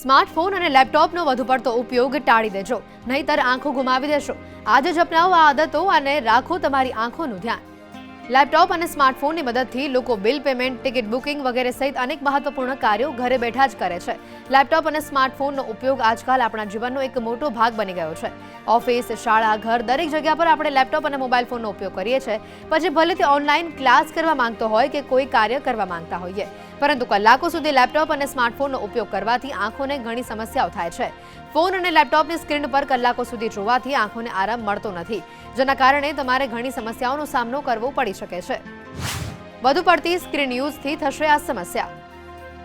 Smartphone અને લેપટોપનો વધુ પડતો ઉપયોગ ટાળી દેજો, નહીંતર આંખો ગુમાવી દેશો. આજે જ અપનાવો આ આદતો અને રાખો તમારી આંખોનું ધ્યાન. લેપટોપ અને સ્માર્ટફોનની મદદથી લોકો બિલ પેમેન્ટ, ટિકિટ બુકિંગ વગેરે સહિત અનેક મહત્વપૂર્ણ કાર્યો ઘરે બેઠા જ કરે છે. લેપટોપ અને સ્માર્ટફોનનો ઉપયોગ આજકાલ આપણા જીવનનો એક મોટો ભાગ બની ગયો છે. ઓફિસ, શાળા, ઘર દરેક જગ્યા પર આપણે લેપટોપ અને મોબાઈલ ફોનનો ઉપયોગ કરીએ છીએ. પછી ભલે તે ઓનલાઈન ક્લાસ કરવા માંગતો હોય કે કોઈ કાર્ય કરવા માંગતા હોઈએ, પરંતુ કલાકો સુધી લેપટોપ અને સ્માર્ટફોનનો ઉપયોગ કરવાથી આંખોને ઘણી સમસ્યાઓ થાય છે. ફોન અને લેપટોપની સ્ક્રીન પર કલાકો સુધી જોવાથી આંખોને આરામ મળતો નથી, જેના કારણે તમારે ઘણી સમસ્યાઓનો સામનો કરવો પડી શકે છે. વધુ પડતી સ્ક્રીન યુઝથી થશે આ સમસ્યા: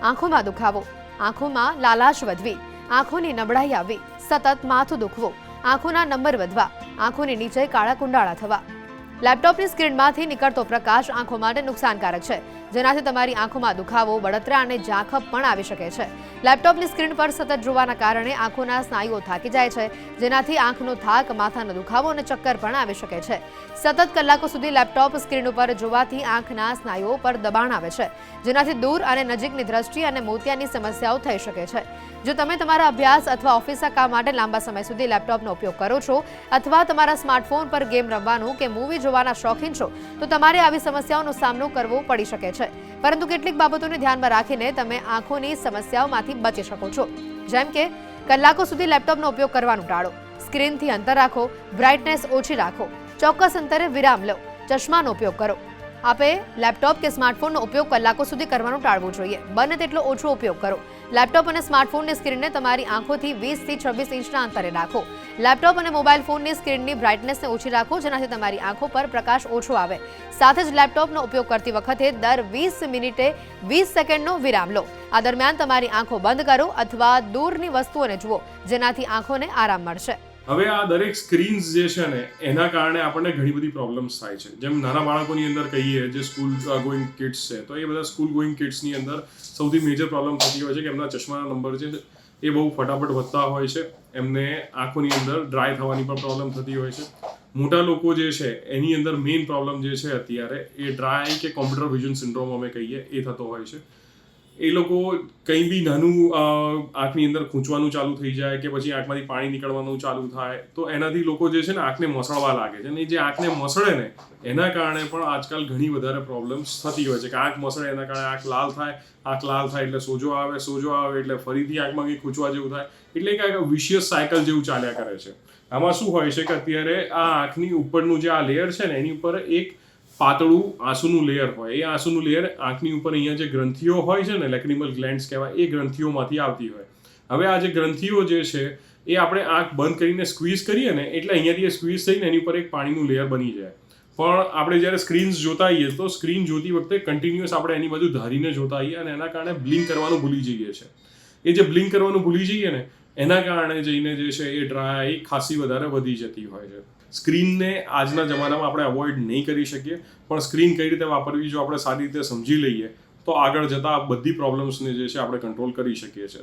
આંખોમાં દુખાવો, આંખોમાં લાલાશ વધવી, આંખોની નબળાઈ આવવી, સતત માથું દુખવું, આંખોના નંબર વધવા, આંખોની નીચે કાળા કુંડાળા થવા. લેપટોપની સ્ક્રીનમાંથી નીકળતો પ્રકાશ આંખો માટે નુકસાનકારક છે, જેનાથી તમારી આંખોમાં દુખાવો, બળતરા અને ઝાંખપ પણ આવી શકે છે. લેપટોપની સ્ક્રીન પર સતત જોવાના કારણે આંખોના સ્નાયુઓ થાકી જાય છે, જેનાથી આંખનો થાક, માથાનો દુખાવો અને ચક્કર પણ આવી શકે છે. સતત કલાકો સુધી લેપટોપ સ્ક્રીન ઉપર જોવાથી આંખના સ્નાયુઓ પર દબાણ આવે છે, જેનાથી દૂર અને નજીકની દ્રષ્ટિ અને મોતિયાની સમસ્યાઓ થઈ શકે છે. જો તમે તમારા અભ્યાસ અથવા ઓફિસના કામ માટે લાંબા સમય સુધી લેપટોપનો ઉપયોગ કરો છો અથવા તમારા સ્માર્ટફોન પર ગેમ રમવાનું કે મૂવી જોવાના શોખીન છો, તો તમારે આવી સમસ્યાઓનો સામનો કરવો પડી શકે છે. પરંતુ કેટલીક બાબતોને ધ્યાનમાં રાખીને તમે આંખોની સમસ્યાઓમાંથી બચી શકો છો. જેમ કે કલાકો સુધી લેપટોપનો ઉપયોગ કરવાનું ટાળો, સ્ક્રીનથી અંતર રાખો, બ્રાઇટનેસ ઓછી રાખો, ચોક્કસ અંતરે વિરામ લો, ચશ્માનો ઉપયોગ કરો. આપે લેપટોપ કે સ્માર્ટફોનનો ઉપયોગ કલાકો સુધી કરવાનું ટાળવું જોઈએ. બને તેટલો ઓછો ઉપયોગ કરો. લેપટોપ અને સ્માર્ટફોનની સ્ક્રીનને તમારી આંખોથી 20 થી 26 ઇંચના અંતરે રાખો. લેપટોપ અને મોબાઈલ ફોનની સ્ક્રીનની બ્રાઇટનેસને ઓછી રાખો, જેનાથી તમારી આંખો પર પ્રકાશ ઓછો આવે. સાથે જ લેપટોપનો ઉપયોગ કરતી વખતે દર 20 મિનિટે 20 સેકન્ડનો વિરામ લો. આ દરમિયાન તમારી આંખો બંધ કરો અથવા દૂરની વસ્તુઓને જુઓ, જેનાથી આંખોને આરામ મળશે. હવે આ દરેક સ્ક્રીન્સ જે છે ને એના કારણે આપણને ઘણી બધી પ્રોબ્લેમ્સ થાય છે. જેમ નાના બાળકોની અંદર કહીએ, જે સ્કૂલ ગોઈંગ કિડ્સ છે, તો એ બધા સ્કૂલ ગોઈંગ કિડ્સની અંદર સૌથી મેજર પ્રોબ્લેમ થતી હોય છે કે એમના ચશ્માના નંબર છે એ બહુ ફટાફટ વધતા હોય છે. એમને આંખોની અંદર ડ્રાય થવાની પણ પ્રોબ્લેમ થતી હોય છે. મોટા લોકો જે છે એની અંદર મેઇન પ્રોબ્લેમ જે છે અત્યારે એ ડ્રાય કે કોમ્પ્યુટર વિઝન સિન્ડ્રોમ અમે કહીએ એ થતો હોય છે. એ લોકો કંઈ બી નાનું આંખની અંદર ખૂંચવાનું ચાલુ થઈ જાય કે પછી આંખમાંથી પાણી નીકળવાનું ચાલુ થાય, તો એનાથી લોકો જે છે ને આંખને મસળવા લાગે છે. અને જે આંખને મસળે ને એના કારણે પણ આજકાલ ઘણી વધારે પ્રોબ્લેમ્સ થતી હોય છે કે આંખ મસળે એના કારણે આંખ લાલ થાય, આંખ લાલ થાય એટલે સોજો આવે, સોજો આવે એટલે ફરીથી આંખમાં કંઈ ખૂંચવા જેવું થાય, એટલે કે વિશિયસ સાયકલ જેવું ચાલ્યા કરે છે. આમાં શું હોય છે કે અત્યારે આ આંખની ઉપરનું જે આ લેયર છે ને એની ઉપર એક પાતળું આંસુનું લેયર હોય. એ આંસુનું લેયર આંખની ઉપર અહીંયા જે ગ્રંથિઓ હોય છે ને, લેક્રિમલ ગ્લેન્ડ્સ કહેવાય, એ ગ્રંથિઓમાંથી આવતી હોય. હવે આ જે ગ્રંથિઓ જે છે એ આપણે આંખ બંધ કરીને સ્ક્વીઝ કરીએ ને એટલે અહીંયાથી એ સ્ક્વીઝ થઈને એની ઉપર એક પાણીનું લેયર બની જાય. પણ આપણે જ્યારે સ્ક્રીન્સ જોતા હોઈએ તો સ્ક્રીન જોતી વખતે કન્ટિન્યુઅસ આપણે એની બાજુ ધારીને જોતા હોઈએ અને એના કારણે બ્લિંક કરવાનું ભૂલી જઈએ છીએ. એ જે બ્લિંક કરવાનું ભૂલી જઈએ ને એના કારણે જઈને જે છે એ ડ્રાય ખાસી વધારે વધી જતી હોય છે. સ્ક્રીનને આજના જમાનામાં આપણે અવોઇડ નહીં કરી શકીએ, પણ સ્ક્રીન કઈ રીતે વાપરવી જો આપણે સારી રીતે સમજી લઈએ તો આગળ જતાં બધી પ્રોબ્લેમ્સને જે છે આપણે કંટ્રોલ કરી શકીએ છીએ.